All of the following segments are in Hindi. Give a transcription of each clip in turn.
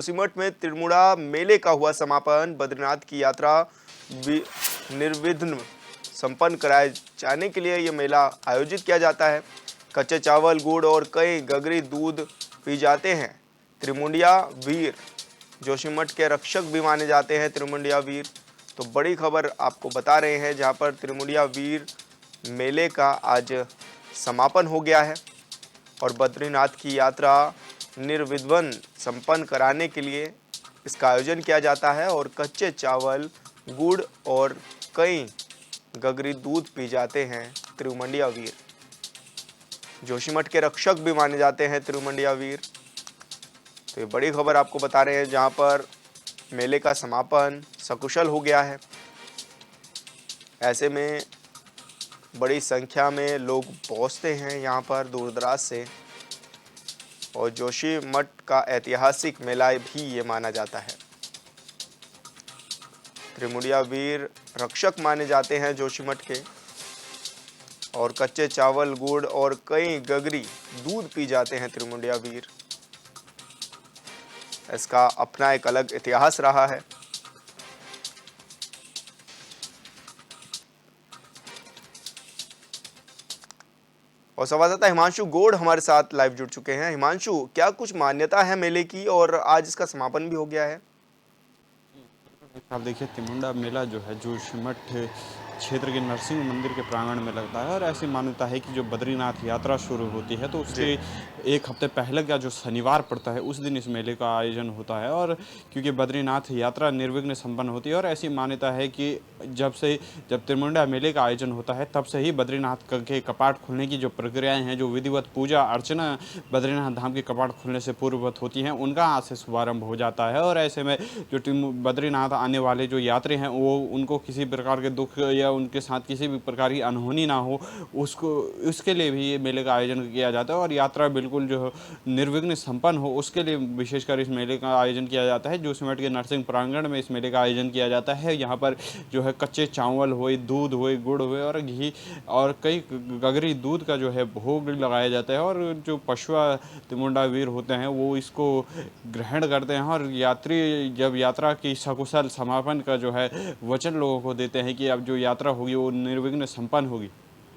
जोशीमठ में त्रिमुड़ा मेले का हुआ समापन। बद्रीनाथ की यात्रा निर्विघ्न संपन्न कराए जाने के लिए यह मेला आयोजित किया जाता है। कच्चे चावल, गुड़ और कई गगरी दूध पी जाते हैं। त्रिमुंडिया वीर जोशीमठ के रक्षक भी माने जाते हैं। त्रिमुंडिया वीर, तो बड़ी खबर आपको बता रहे हैं, जहां पर त्रिमुंडिया वीर मेले का आज समापन हो गया है और बद्रीनाथ की यात्रा निर्विघ्न संपन्न कराने के लिए इसका आयोजन किया जाता है। और कच्चे चावल, गुड़ और कई गगरी दूध पी जाते हैं त्रिमुंडिया वीर। जोशीमठ के रक्षक भी माने जाते हैं त्रिमुंडिया वीर। तो ये बड़ी खबर आपको बता रहे हैं, जहां पर मेले का समापन सकुशल हो गया है। ऐसे में बड़ी संख्या में लोग पहुंचते हैं यहाँ पर दूर दराज से, और जोशीमठ का ऐतिहासिक मेला भी ये माना जाता है। त्रिमुंडिया वीर रक्षक माने जाते हैं जोशीमठ के, और कच्चे चावल, गुड़ और कई गगरी दूध पी जाते हैं त्रिमुंडिया वीर। इसका अपना एक अलग इतिहास रहा है। और संवाददाता हिमांशु गौड़ हमारे साथ लाइव जुड़ चुके हैं। हिमांशु, क्या कुछ मान्यता है मेले की और आज इसका समापन भी हो गया है? आप देखिए, त्रिमुंडा मेला जो है जोशीमठ क्षेत्र के नरसिंह मंदिर के प्रांगण में लगता है और ऐसी मान्यता है कि जो बद्रीनाथ यात्रा शुरू होती है तो उसके एक हफ्ते पहले का जो शनिवार पड़ता है उस दिन इस मेले का आयोजन होता है। और क्योंकि बद्रीनाथ यात्रा निर्विघ्न संपन्न होती है और ऐसी मान्यता है कि जब त्रिमुंडा मेले का आयोजन होता है तब से ही बद्रीनाथ के कपाट खुलने की जो प्रक्रियाएं हैं, जो विधिवत पूजा अर्चना बद्रीनाथ धाम के कपाट खुलने से पूर्ववत होती हैं, उनका आज से शुभारंभ हो जाता है। और ऐसे में जो बद्रीनाथ आने वाले जो यात्री हैं वो उनको किसी प्रकार के दुख या उनके साथ किसी भी प्रकार की अनहोनी ना हो, उसके लिए भी ये मेले का आयोजन किया जाता है। और यात्रा बिल्कुल जो निर्विघ्न संपन्न हो उसके लिए विशेषकर इस मेले का आयोजन किया जाता है। जोशीमठ के नरसिंह प्रांगण में इस मेले का आयोजन किया जाता है। यहाँ पर जो है कच्चे चावल हुए, दूध हुए, गुड़ हुए और घी और कई गगरी दूध का जो है भोग लगाया जाता है। और जो पशुआ त्रिमुंडा वीर होते हैं वो इसको ग्रहण करते हैं और यात्री जब यात्रा की सकुशल समापन का जो है वचन लोगों को देते हैं कि अब जो यात्रा होगी वो निर्विघ्न संपन्न होगी।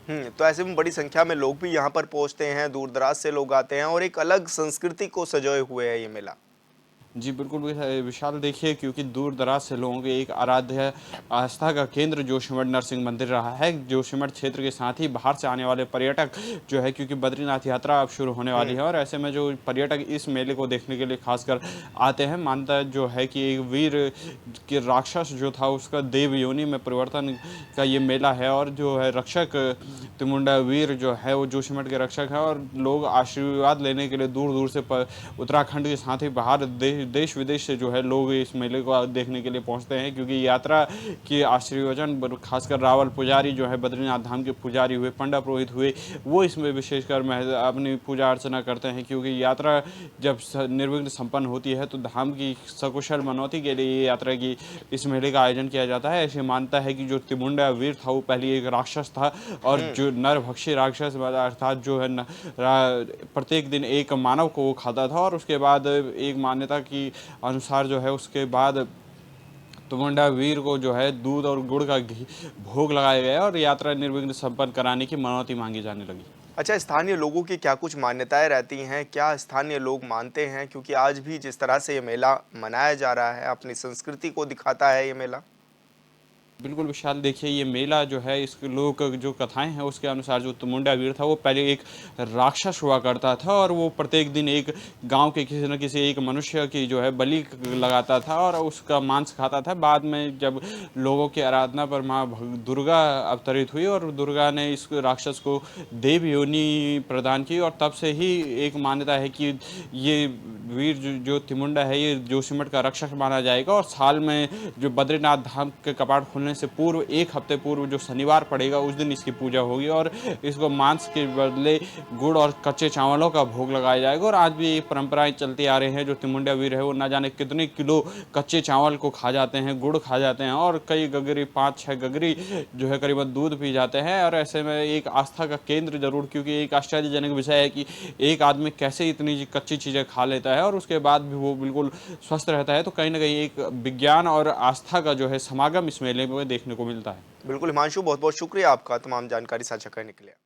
तो ऐसे में बड़ी संख्या में लोग भी यहाँ पर पहुंचते हैं, दूर दराज से लोग आते हैं और एक अलग संस्कृति को सजोए हुए है ये मेला। जी बिल्कुल विशाल, देखिए क्योंकि दूर दराज से लोगों के एक आराध्य आस्था का केंद्र जोशीमठ नरसिंह मंदिर रहा है। जोशीमठ क्षेत्र के साथ ही बाहर से आने वाले पर्यटक जो है, क्योंकि बद्रीनाथ यात्रा अब शुरू होने वाली है और ऐसे में जो पर्यटक इस मेले को देखने के लिए खासकर आते हैं, मानता जो है कि एक वीर के राक्षस जो था उसका देव योनि में परिवर्तन का ये मेला है। और जो है रक्षक त्रिमुंडा वीर जो है वो जोशीमठ के रक्षक है और लोग आशीर्वाद लेने के लिए दूर दूर से उत्तराखंड के साथ ही बाहर देश विदेश से जो है लोग इस मेले को देखने के लिए पहुंचते हैं। क्योंकि यात्रा के आशीर्वचन खासकर रावल पुजारी जो है बद्रीनाथ धाम के पुजारी हुए, पंडा पुरोहित हुए, वो इसमें विशेषकर अपनी पूजा अर्चना करते हैं। क्योंकि यात्रा जब निर्विघ्न संपन्न होती है तो धाम की सकुशल मनौती के लिए यात्रा की इस मेले का आयोजन किया जाता है। ऐसे मानता है कि जो त्रिमुंडा वीर था वो पहले एक राक्षस था और जो नरभक्षी राक्षस अर्थात जो है प्रत्येक दिन एक मानव को वो खाता था। और उसके बाद एक मान्यता की अनुसार जो है उसके बाद त्रिमुंडा वीर को जो है दूध और गुड़ का भोग लगाया गया और यात्रा निर्विघ्न संपन्न कराने की मनौती मांगी जाने लगी। अच्छा, स्थानीय लोगों की क्या कुछ मान्यताएं रहती हैं? क्या स्थानीय लोग मानते हैं? क्योंकि आज भी जिस तरह से ये मेला मनाया जा रहा है, अपनी संस्कृति को दिखाता है ये मेला। बिल्कुल विशाल, देखिए ये मेला जो है इसके लोग जो कथाएं हैं उसके अनुसार जो त्रिमुंडा वीर था वो पहले एक राक्षस हुआ करता था और वो प्रत्येक दिन एक गांव के किसी न किसी एक मनुष्य की जो है बलि लगाता था और उसका मांस खाता था। बाद में जब लोगों की आराधना पर माँ दुर्गा अवतरित हुई और दुर्गा ने इस राक्षस को देव योनि प्रदान की और तब से ही एक मान्यता है कि ये वीर जो त्रिमुंडा है ये जोशीमठ का रक्षक माना जाएगा। और साल में जो बद्रीनाथ धाम के कपाट खुलने होने से पूर्व 1 हफ्ते पूर्व जो शनिवार पड़ेगा उस दिन इसकी पूजा होगी और इसको मांस के बदले गुड़ और कच्चे चावलों का भोग लगाया जाएगा। और आज भी ये परंपराएं चलती आ रही हैं। जो तिमुंडिया वीर है वो ना जाने कितने किलो कच्चे चावल को खा जाते हैं, गुड़ खा जाते हैं और कई गगरी 5-6 गगरी जो है करीबन दूध पी जाते हैं। और ऐसे में एक आस्था का केंद्र जरूर, क्योंकि एक आश्चर्यजनक विषय है कि एक आदमी कैसे इतनी कच्ची चीज़ें खा लेता है और उसके बाद भी वो बिल्कुल स्वस्थ रहता है। तो कहीं ना कहीं एक विज्ञान और आस्था का जो है समागम इस मेले में देखने को मिलता है। बिल्कुल हिमांशु, बहुत बहुत शुक्रिया आपका तमाम जानकारी साझा करने के लिए।